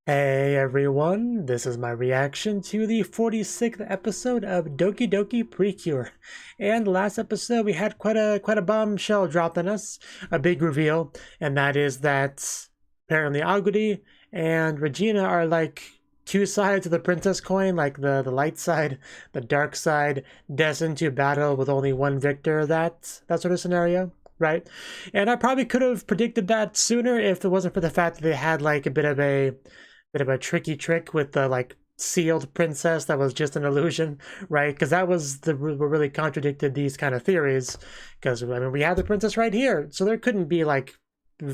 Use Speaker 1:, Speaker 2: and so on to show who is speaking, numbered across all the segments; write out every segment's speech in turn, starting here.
Speaker 1: Hey everyone, this is my reaction to the 46th episode of Dokidoki Precure. And last episode we had quite a bombshell dropped on us, a big reveal, and that is that apparently Aguri and Regina are like two sides of the princess coin, like the light side, the dark side, destined to battle with only one victor, that sort of scenario. Right? And I probably could have predicted that sooner if it wasn't for the fact that they had like a bit of a tricky trick with the like sealed princess that was just an illusion, right? Because that was what really contradicted these kind of theories. Because I mean, we have the princess right here, so there couldn't be like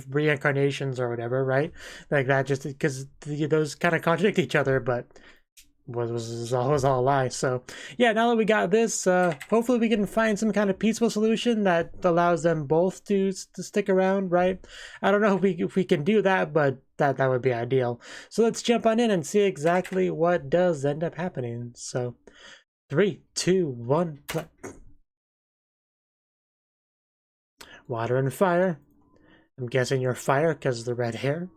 Speaker 1: reincarnations or whatever, right? Like that, just because those kind of contradict each other, but was all a lie. So yeah, now that we got this, hopefully we can find some kind of peaceful solution that allows them both to stick around, right? I don't know if we can do that, but that would be ideal. So let's jump on in and see exactly what does end up happening. So 3, 2, 1, play. Water and fire. I'm guessing you're fire because of the red hair.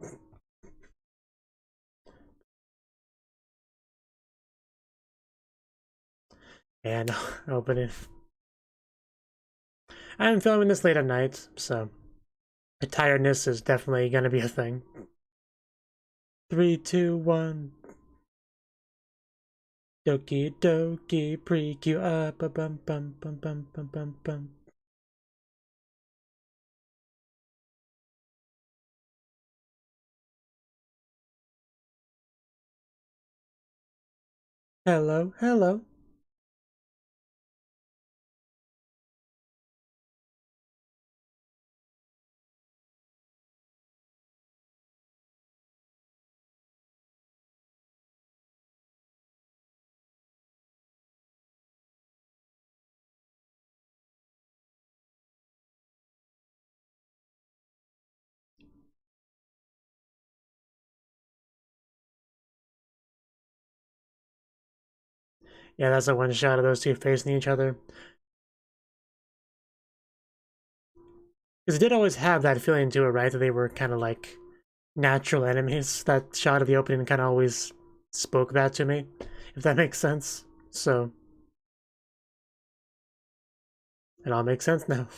Speaker 1: And open it. I'm filming this late at night, so tiredness is definitely gonna be a thing. 3, 2, 1. Dokidoki Precure up a bum bum bum bum bum bum bum. Hello, hello. Yeah, that's a one shot of those two facing each other. Because it did always have that feeling to it, right? That they were kind of like natural enemies. That shot of the opening kind of always spoke that to me, if that makes sense. So, it all makes sense now.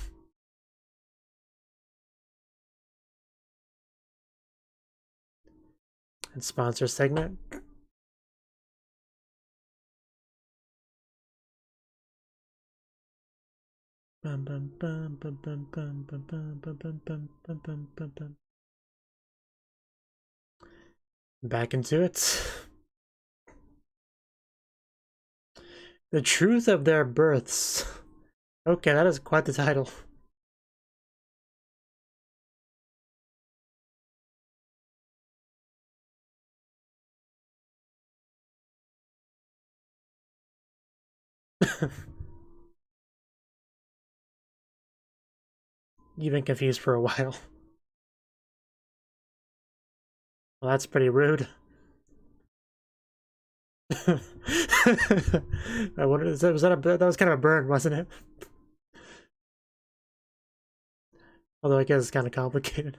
Speaker 1: And sponsor segment. Bum, bum, bum, bum, bum, bum, bum, bum, bum, bum, bum, bum, bum, bum, bum. Back into it. The truth of their births. Okay, that is quite the title. You've been confused for a while. Well, that's pretty rude. I wonder, that was kind of a burn, wasn't it? Although I guess it's kind of complicated.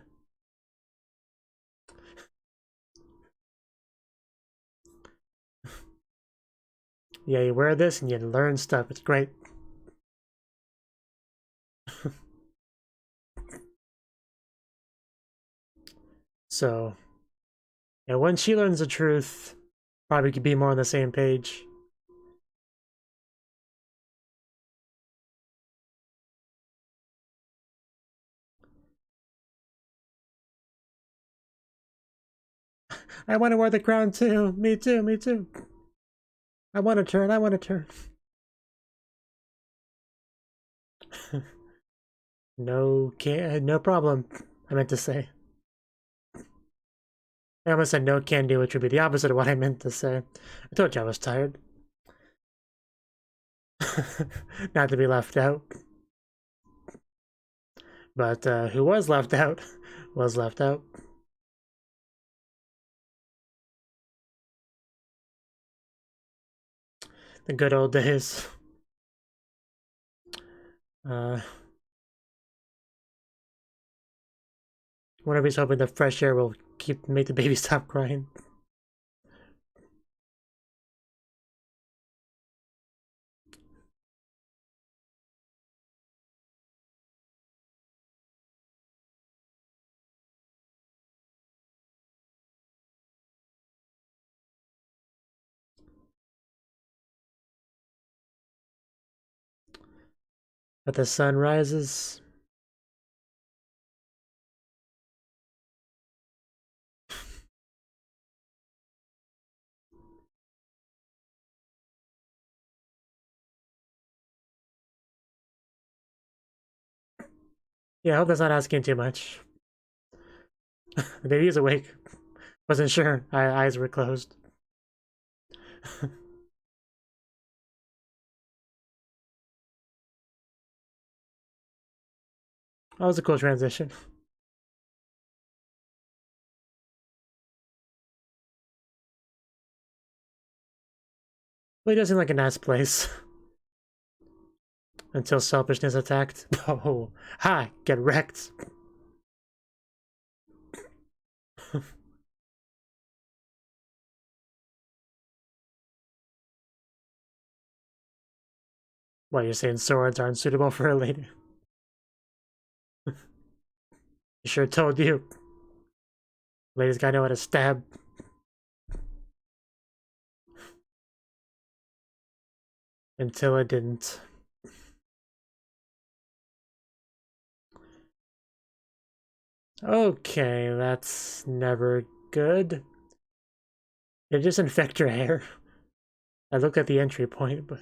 Speaker 1: Yeah, you wear this and you learn stuff. It's great. So, yeah, once she learns the truth, probably could be more on the same page. I want to wear the crown too. Me too, me too. I want to turn, I want to turn. No problem, I meant to say. I almost said no can do, which would be the opposite of what I meant to say. I told you I was tired. Not to be left out. But who was left out was left out. The good old days. Whenever he's hoping the fresh air will make the baby stop crying. But the sun rises. Yeah, I hope that's not asking too much. The baby is awake. Wasn't sure. Eyes were closed. That was a cool transition. Well, it does seem like a nice place. Until selfishness attacked. Oh, ha! Get wrecked. What, you're saying swords aren't suitable for a lady? You sure told you. Ladies gotta know how to stab. Until it didn't. Okay, that's never good. Did it just infect your hair? I looked at the entry point, but...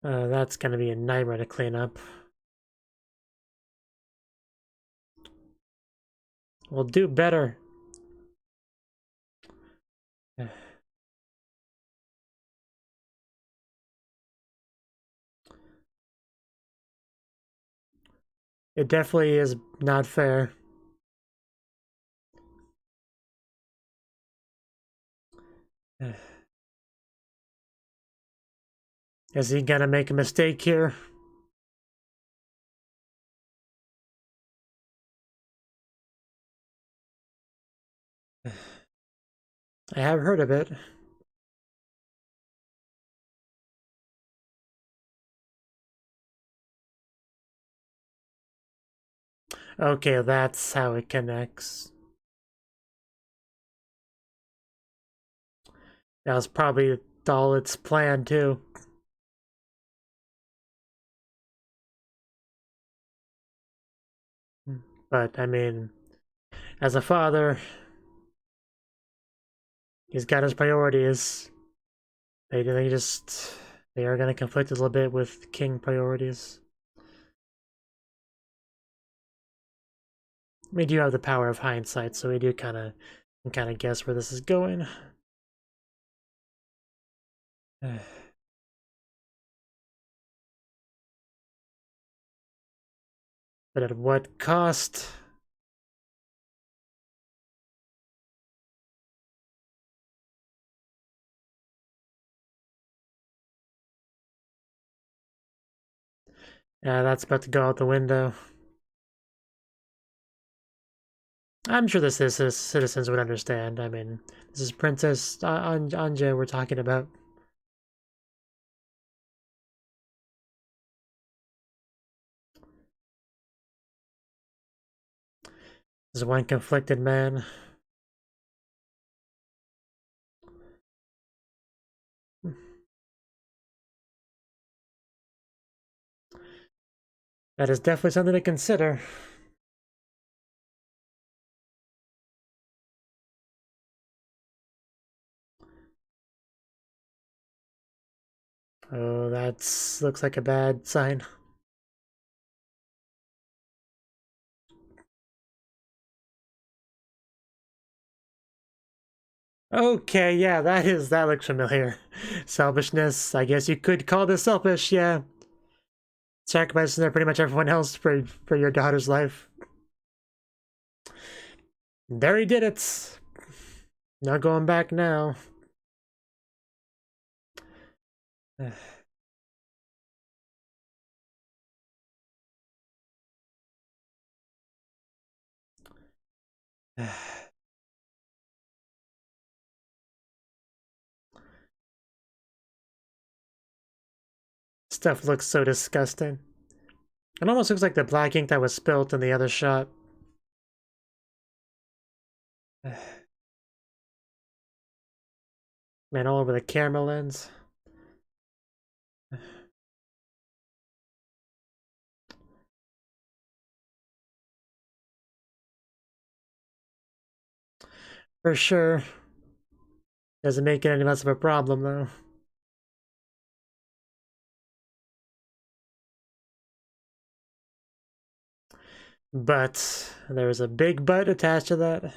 Speaker 1: that's gonna be a nightmare to clean up. We'll do better. It definitely is not fair. Is he gonna make a mistake here? I have heard of it. Okay, that's how it connects. That was probably all its plan, too. But, I mean, as a father, he's got his priorities. They are going to conflict a little bit with king priorities. We do have the power of hindsight, so we do kind of guess where this is going. But at what cost? Yeah, that's about to go out the window. I'm sure the citizens would understand. I mean, this is Princess Anja we're talking about. This is one conflicted man. That is definitely something to consider. Oh, that's looks like a bad sign. Okay, yeah, that looks familiar. Selfishness, I guess you could call this selfish, yeah. Sacrificing pretty much everyone else for your daughter's life. There he did it. Not going back now. Stuff looks so disgusting. It almost looks like the black ink that was spilt in the other shot. Man, all over the camera lens. For sure. Doesn't make it any less of a problem, though. But there's a big but attached to that.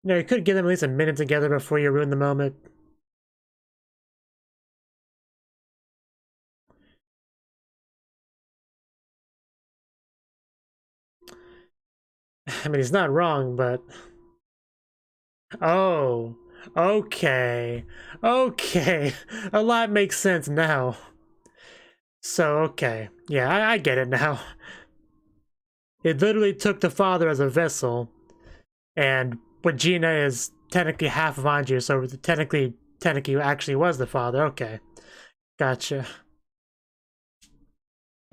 Speaker 1: You know, you could give them at least a minute together before you ruin the moment. I mean, he's not wrong, but... Oh, okay. Okay. A lot makes sense now. So, okay. Yeah, I get it now. It literally took the father as a vessel, and Regina is technically half of Anju, so technically actually was the father. Okay. Gotcha.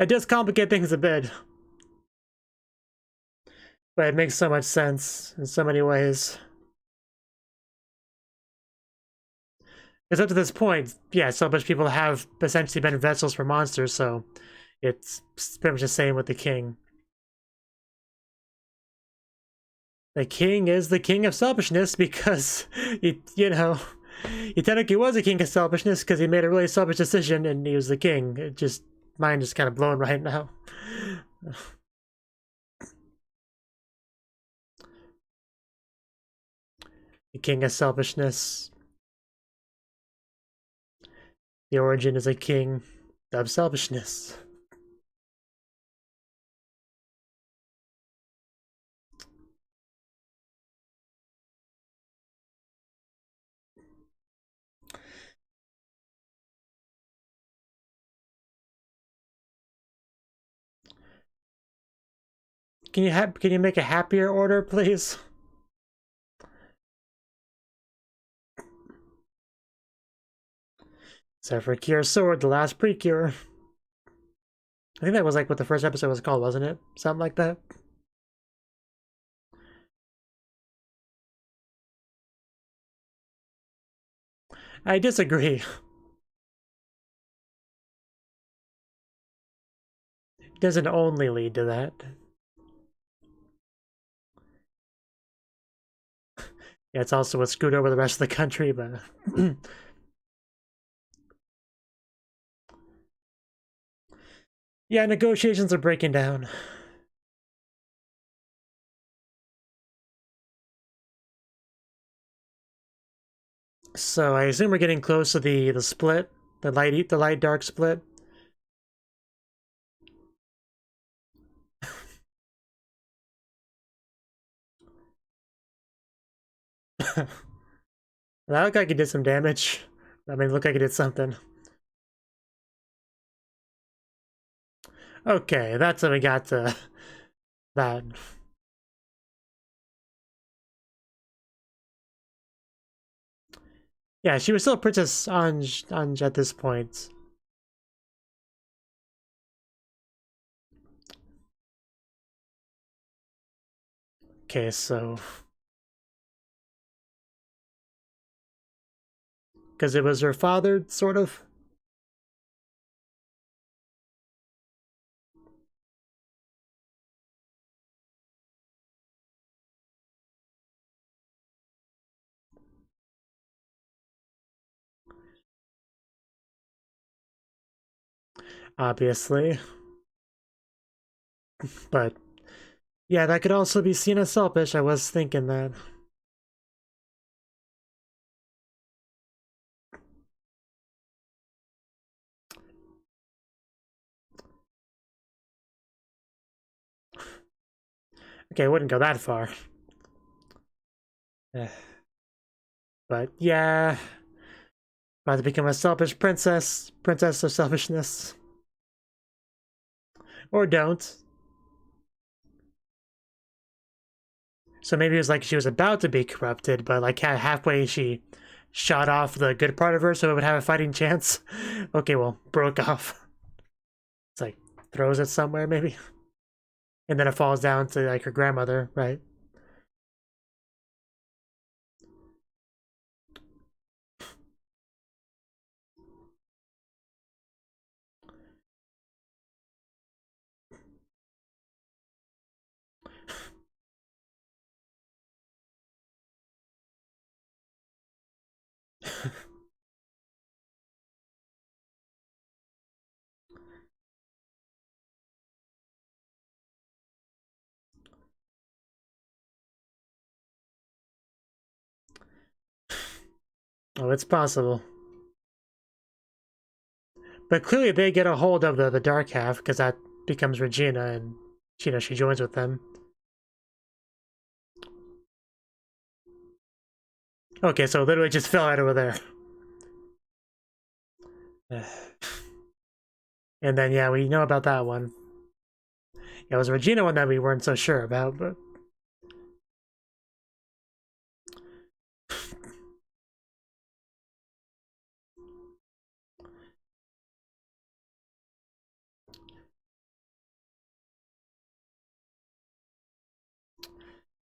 Speaker 1: It does complicate things a bit. But it makes so much sense in so many ways. Because up to this point, yeah, so much people have essentially been vessels for monsters, so it's pretty much the same with the king. The king is the king of selfishness because, you know, he technically was a king of selfishness because he made a really selfish decision and he was the king. It just, mind is kind of blown right now. The king of selfishness. The origin is a king of selfishness. Can you make a happier order, please? So for Cure Sword, the last Precure. I think that was like what the first episode was called, wasn't it? Something like that. I disagree. It doesn't only lead to that. Yeah, it's also what screwed over the rest of the country, but... yeah, negotiations are breaking down. So I assume we're getting close to the split, the light dark split. That looked like it did some damage. I mean, it looked like it did something. Okay, that's how we got to that. Yeah, she was still Princess Anj at this point. Okay, so... because it was her father, sort of? Obviously. But, yeah, that could also be seen as selfish. I was thinking that. Okay, I wouldn't go that far. But, yeah. About to become a selfish princess. Princess of selfishness. Or don't. So maybe it was like she was about to be corrupted, but like halfway she shot off the good part of her so it would have a fighting chance. Okay, well, broke off. It's like, throws it somewhere maybe. and then it falls down to like her grandmother, right? Oh, it's possible. But clearly they get a hold of the dark half, because that becomes Regina, and she joins with them. Okay, so literally just fell out over there. And then, yeah, we know about that one. Yeah, it was a Regina one that we weren't so sure about, but...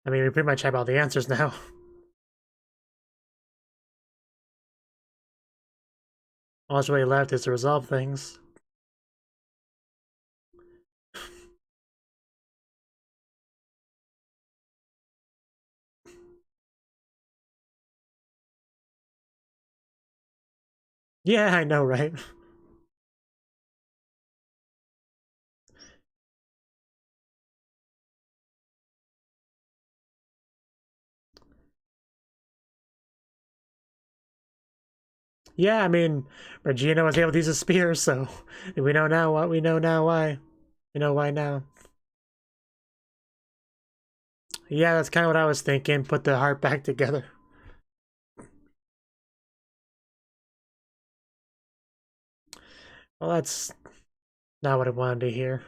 Speaker 1: I mean, we pretty much have all the answers now. All that's really left is to resolve things. Yeah, I know, right? Yeah, I mean, Regina was able to use a spear, so we know now what we know now why. We know why now. Yeah, that's kind of what I was thinking. Put the heart back together. Well, that's not what I wanted to hear.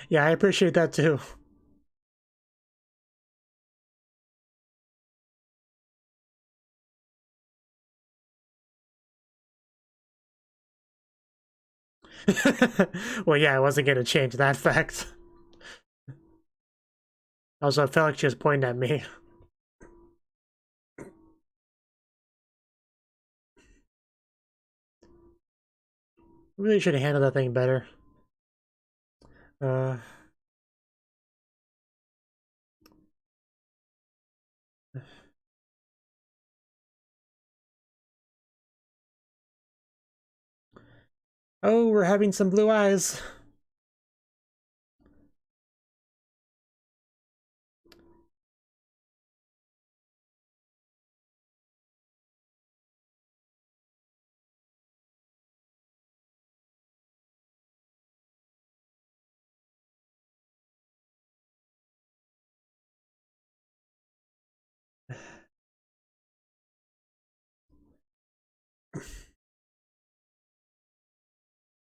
Speaker 1: Yeah, I appreciate that too. Well, yeah, I wasn't going to change that fact. Also, I felt like she was pointing at me. Really should have handled that thing better. Uh... Oh, we're having some blue eyes.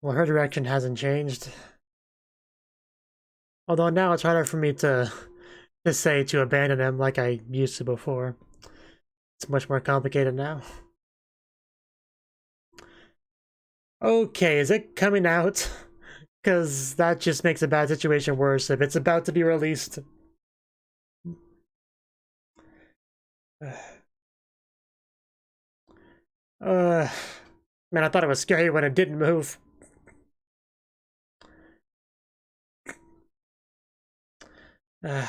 Speaker 1: Well, her direction hasn't changed. Although now it's harder for me to say to abandon him like I used to before. It's much more complicated now. Okay, is it coming out? Because that just makes a bad situation worse if it's about to be released. Man, I thought it was scary when it didn't move. Was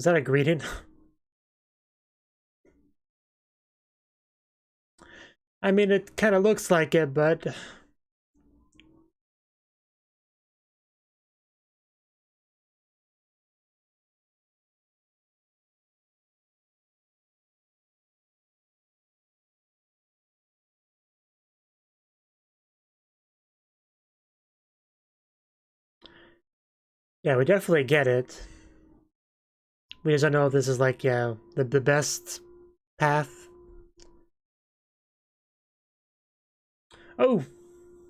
Speaker 1: that a greeting? I mean, it kind of looks like it, but... Yeah, we definitely get it. We just don't know if this is like, yeah, the best path. Oh,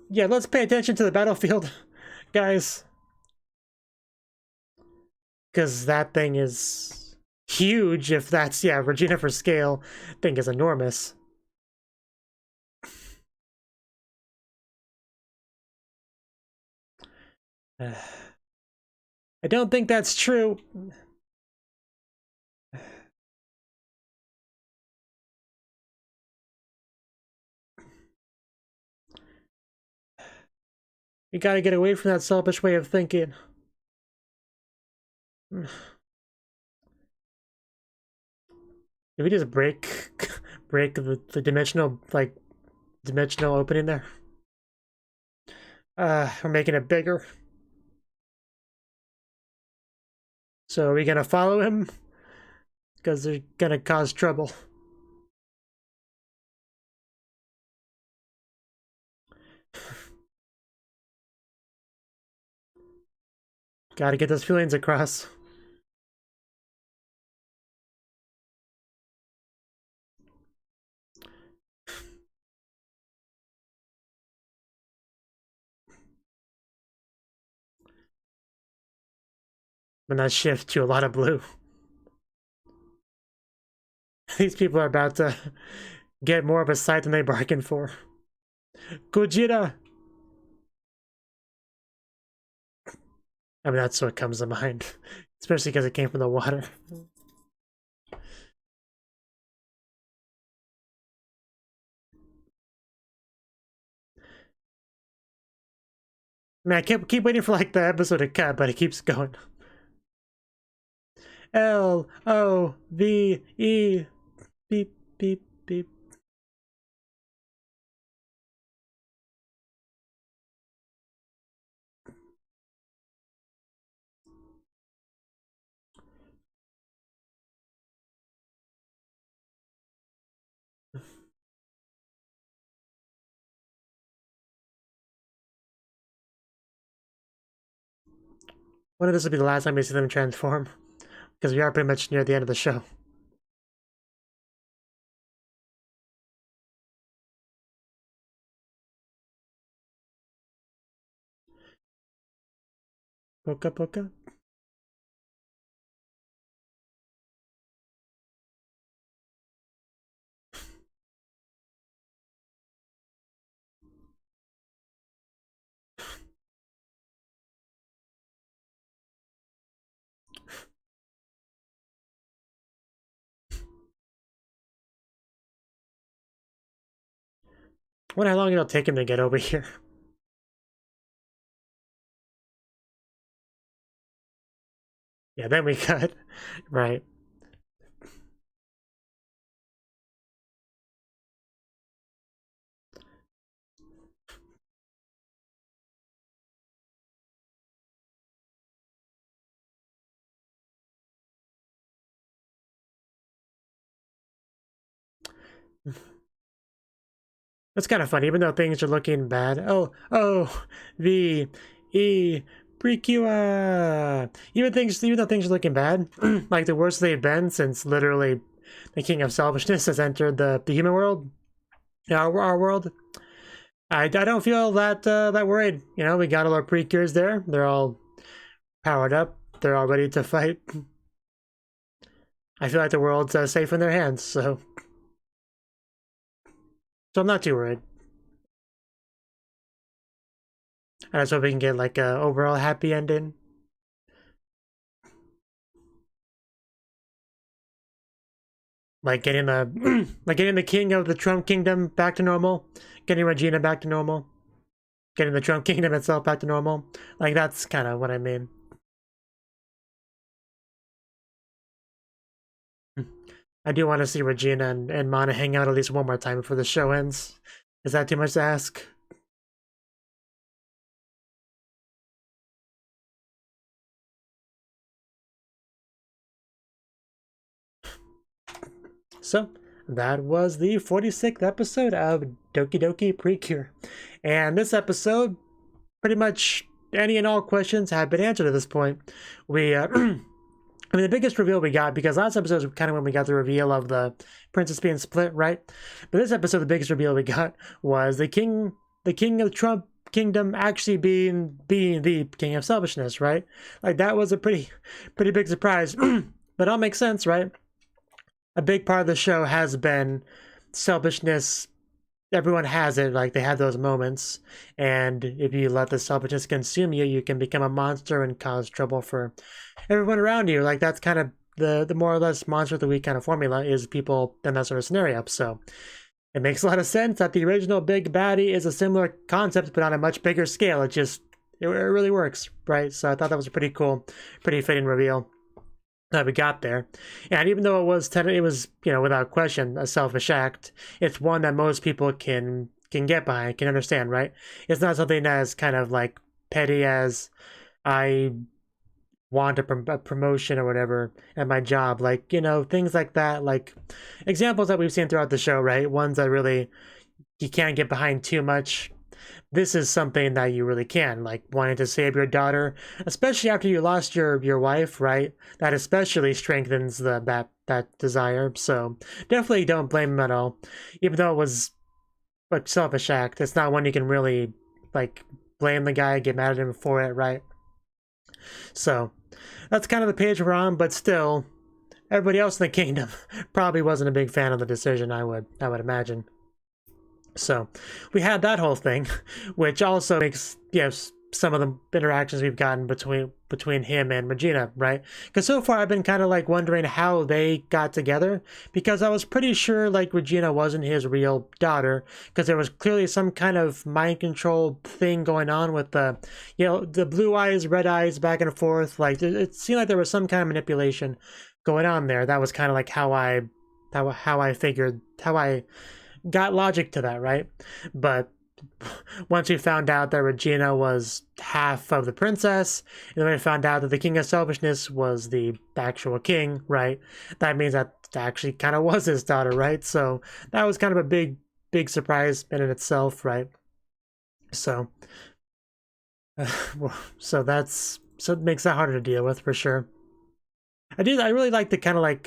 Speaker 1: yeah, let's pay attention to the battlefield, guys. Because that thing is huge, if that's, yeah, Regina for scale, I think is enormous. I don't think that's true. You gotta get away from that selfish way of thinking. If we just break the dimensional, like, dimensional opening there. We're making it bigger. So are we gonna follow him? Because they're gonna cause trouble. Gotta get those feelings across. And that shift to a lot of blue. These people are about to get more of a sight than they bargained for. Gojira! I mean, that's what comes to mind. Especially because it came from the water. Man, I keep waiting for like the episode to cut, but it keeps going. L-O-V-E. Beep, beep, beep. One of this will be the last time we see them transform, because we are pretty much near the end of the show. Poka poka. I wonder how long it'll take him to get over here. Yeah, then we cut. Right. That's kind of funny, even though things are looking bad. V-E, Precure. Even though things are looking bad, like the worst they've been since literally the king of selfishness has entered the human world, our world. I don't feel that that worried. You know, we got all our Precures there. They're all powered up. They're all ready to fight. I feel like the world's safe in their hands, so I'm not too worried. I just hope we can get like a overall happy ending. Like getting the getting the king of the Trump kingdom back to normal, getting Regina back to normal, getting the Trump kingdom itself back to normal. Like that's kind of what I mean. I do want to see Regina and Mana hang out at least one more time before the show ends. Is that too much to ask? So, that was the 46th episode of Dokidoki Precure. And this episode, pretty much any and all questions have been answered at this point. We, I mean, the biggest reveal we got, because last episode was kind of when we got the reveal of the princess being split, right? But this episode, the biggest reveal we got was the king of Trump kingdom actually being the king of selfishness, right? Like that was a pretty big surprise. But it all makes sense, right? A big part of the show has been selfishness. Everyone has it, like they have those moments, and if you let the selfishness consume you, you can become a monster and cause trouble for everyone around you. Like that's kind of the more or less monster of the week kind of formula is people in that sort of scenario. So it makes a lot of sense that the original big baddie is a similar concept, but on a much bigger scale. It really works, right? So I thought that was a pretty cool, pretty fitting reveal that we got there. And even though it was without question a selfish act, it's one that most people can get behind, can understand, right? It's not something as kind of like petty as I want a promotion or whatever at my job, like, things like that, like examples that we've seen throughout the show, right? Ones that really you can't get behind too much. This is something that you really can, like wanting to save your daughter, especially after you lost your wife, right? That especially strengthens that desire. So definitely don't blame him at all, even though it was a selfish act. It's not one you can really like blame the guy, get mad at him for it, right? So that's kind of the page we're on, but still, everybody else in the kingdom probably wasn't a big fan of the decision, I would imagine. So we had that whole thing, which also makes some of the interactions we've gotten between him and Regina, right? Because so far I've been kind of like wondering how they got together, because I was pretty sure like Regina wasn't his real daughter, because there was clearly some kind of mind control thing going on with the blue eyes, red eyes, back and forth. Like it seemed like there was some kind of manipulation going on there. That was kind of like how I got logic to that, right? But once we found out that Regina was half of the princess, and then we found out that the King of Selfishness was the actual king, right? That means that actually kind of was his daughter, right? So that was kind of a big surprise in itself, right? So, so it makes that harder to deal with for sure. I really like the kind of like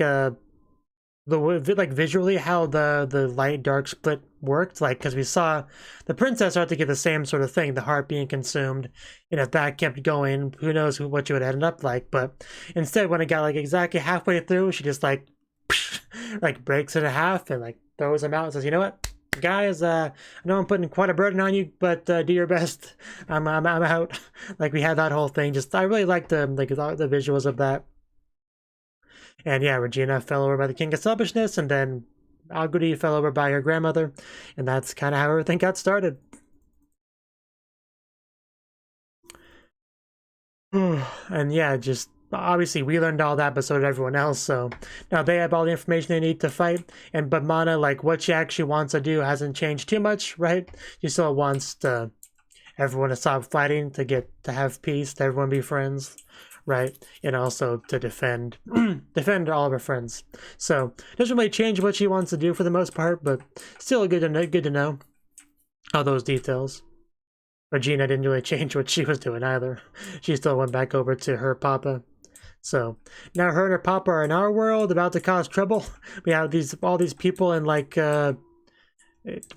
Speaker 1: visually how the light dark split worked, like because we saw the princess start to get the same sort of thing, the heart being consumed, and if that kept going, who knows what you would end up like. But instead, when it got like exactly halfway through, she just like like breaks it in half and like throws him out and says, you know what, guys, I know I'm putting quite a burden on you, but do your best. I'm out. Like we had that whole thing. Just I really liked the visuals of that. And yeah, Regina fell over by the King of Selfishness, and then Aguri fell over by her grandmother, and that's kind of how everything got started. And yeah, just obviously we learned all that, but so did everyone else. So now they have all the information they need to fight. But Mana, like what she actually wants to do hasn't changed too much, right? She still wants everyone to stop fighting, to have peace, to everyone be friends, right? And also to defend all of her friends. So it doesn't really change what she wants to do for the most part, but still good to know all those details. Regina didn't really change what she was doing either. She still went back over to her papa. So now her and her papa are in our world, about to cause trouble. We have all these people in like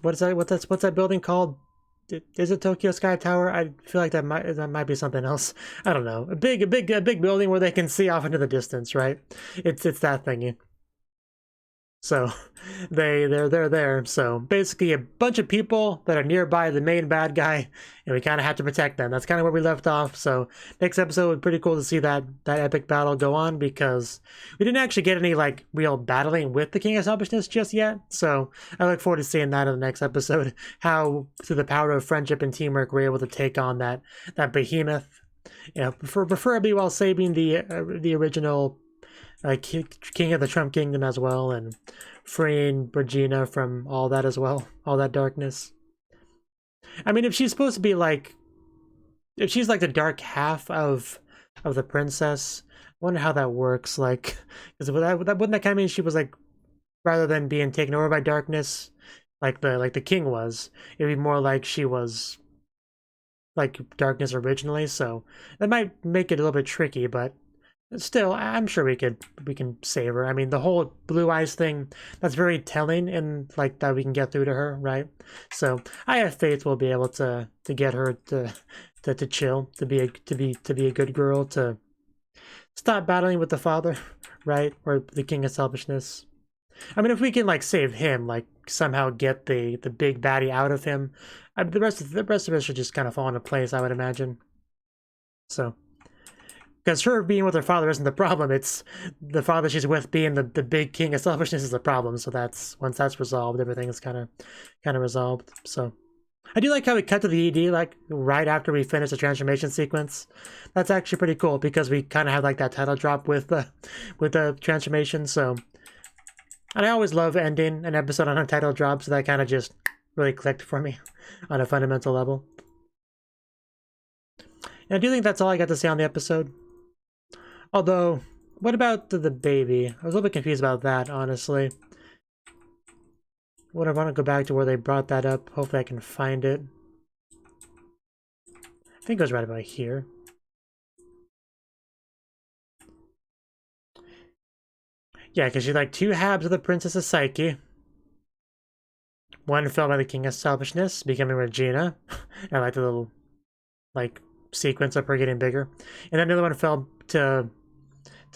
Speaker 1: what's that building called? Is it Tokyo Sky Tower? I feel like that might be something else. I don't know. A big building where they can see off into the distance, right? It's that thingy. So they're there. So basically a bunch of people that are nearby the main bad guy, and we kind of have to protect them. That's kind of where we left off. So next episode would be pretty cool to see that epic battle go on, because we didn't actually get any like real battling with the King of Selfishness just yet. So I look forward to seeing that in the next episode, how through the power of friendship and teamwork we're able to take on that behemoth, preferably while saving the original King of the Trump Kingdom as well, and freeing Regina from all that as well, all that darkness. I mean, if she's supposed to be like, if she's like the dark half of the princess, I wonder how that works. Like, because wouldn't that kind of mean she was like, rather than being taken over by darkness, like the king was, it'd be more like she was like darkness originally. So that might make it a little bit tricky, but still, I'm sure we can save her. I mean, the whole blue eyes thing, that's very telling, and like that we can get through to her, right? So I have faith we'll be able to get her to chill, to be a good girl, to stop battling with the father, right? Or the King of Selfishness. I mean, if we can like save him, like somehow get the big baddie out of him, the rest of it should just kind of fall into place, I would imagine. So, because her being with her father isn't the problem; it's the father she's with being the big King of Selfishness is the problem. So that's once that's resolved, everything is kind of resolved. So. I do like how we cut to the ED like right after we finish the transformation sequence. That's actually pretty cool because we kind of had like that title drop with the transformation. So, and I always love ending an episode on a title drop, so that kind of just really clicked for me on a fundamental level. And I do think that's all I got to say on the episode. Although, what about the baby? I was a little bit confused about that, honestly. I want to go back to where they brought that up. Hopefully I can find it. I think it goes right about here. Yeah, because she's like 2 halves of the Princess's Psyche. One fell by the King of Selfishness, becoming Regina. I like the little, like, sequence of her getting bigger. And then the other one fell to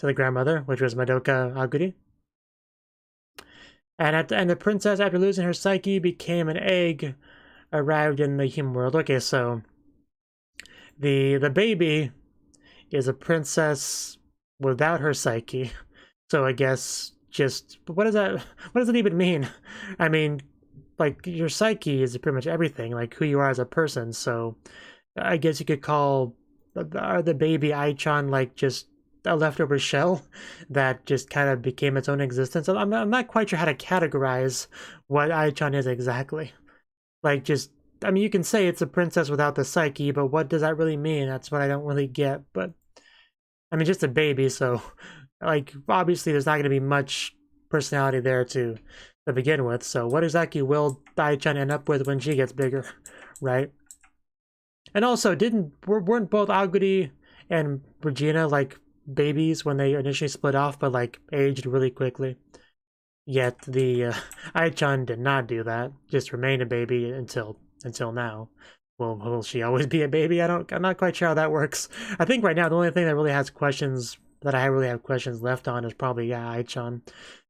Speaker 1: the grandmother, which was Madoka Aguri. And the princess, after losing her psyche, became an egg, arrived in the human world. Okay, so the baby is a princess without her psyche. So I guess just what does that even mean? I mean, like your psyche is pretty much everything, like who you are as a person. So I guess you could call the baby Ai-chan like just a leftover shell that just kind of became its own existence. I'm not quite sure how to categorize what Ai-chan is exactly. Like, just, I mean, you can say it's a princess without the psyche, but what does that really mean? That's what I don't really get. But, I mean, just a baby, so, like, obviously there's not going to be much personality there to begin with. So what exactly will Ai-chan end up with when she gets bigger, right? And also, weren't both Aguri and Regina, like, babies when they initially split off, but like aged really quickly? Yet the Ai-chan did not do that, just remained a baby until now. Well, will she always be a baby? I'm not quite sure how that works. I think right now the only thing that really has questions that I really have questions left on is probably Ai-chan,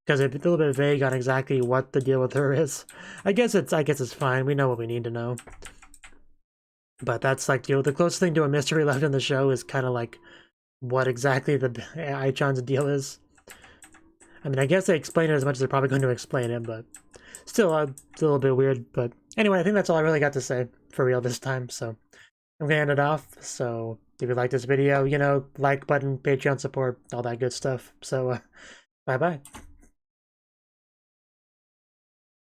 Speaker 1: because it's a little bit vague on exactly what the deal with her is. I guess it's fine. We know what we need to know. But that's like, the closest thing to a mystery left in the show is kind of like what exactly the Ai-chan's deal is. I mean, I guess they explain it as much as they're probably going to explain it, but still it's a little bit weird. But anyway, I think that's all I really got to say for real this time, so I'm gonna end it off. So if you like this video, like button, Patreon support, all that good stuff. So bye-bye.